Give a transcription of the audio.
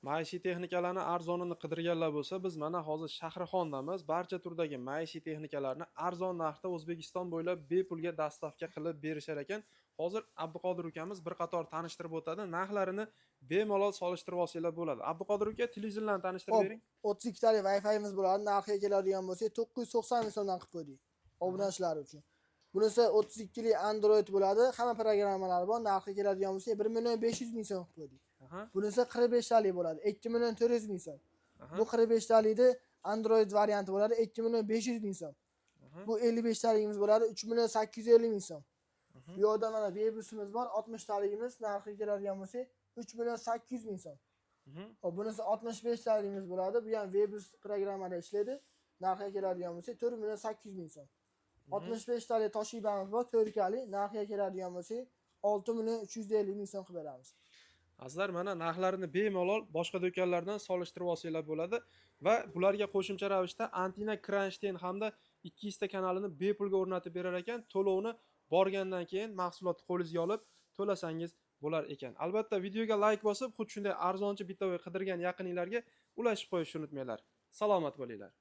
Maishiy texnikalarni arzonini qidirganlar bo'lsa, biz mana hozir Shahrixondamiz. Barcha turdagi maishiy texnikalarni arzon narxda O'zbekiston bo'ylab bepulga dastavka qilib berishar ekan. Hozir Abduqodir ukamiz bir qator tanishtirib o'tadi. Narxlarini bemalol solishtirib olsanglar bo'ladi. Abduqodir uka, televizorlarni tanishtirib bering. 32 talik Wi-Fi'miz bo'ladi. Narxiga keladigan bo'lsa, 990 ming so'mdan qilib qo'ydik. Obunachilar uchun. Bunisi 32 lik Android bo'ladi. Hamma programmalari bor. Narxiga keladigan bo'lsa, 1 million 500 ming so'm qilib qo'ydik. Bunisi 45 talik bo'ladi. 2 million 400 ming so'm. Bu 45 talikni Android varianti bo'ladi. 2 million 500 ming so'm. Bu 55 taligimiz bo'ladi. 3 million 850 ming so'm. Bu yerda mana Bebusimiz bor. 60 taligimiz narxiga keladigan bo'lsa, 3 million 800 ming so'm. Hop, bunisi 65 taligimiz bo'ladi. Bu ham Bebus programmada ishlaydi. Narxiga keladigan bo'lsa, 4 million 800 ming so'm. 65 talik Toshibamiz bor, 4 kali. Narxiga keladigan bo'lsa, 6 million 350 ming so'm qilib beramiz. Azizlar, mana narxlarini bemalol boshqa do'konlardan solishtirib olsanglar bo'ladi va bularga qo'shimcha ravishda Antina Kronstein hamda 200 ta kanalini bepulga o'rnatib berar ekan. To'lovni borgandan keyin mahsulotni qo'lingizga olib to'lasangiz bo'lar ekan. Albatta, videoga like bosib, xuddi shunday arzonchi bitta qidirgan yaqininglarga ulashib qo'yishni unutmanglar. Salomat bo'linglar.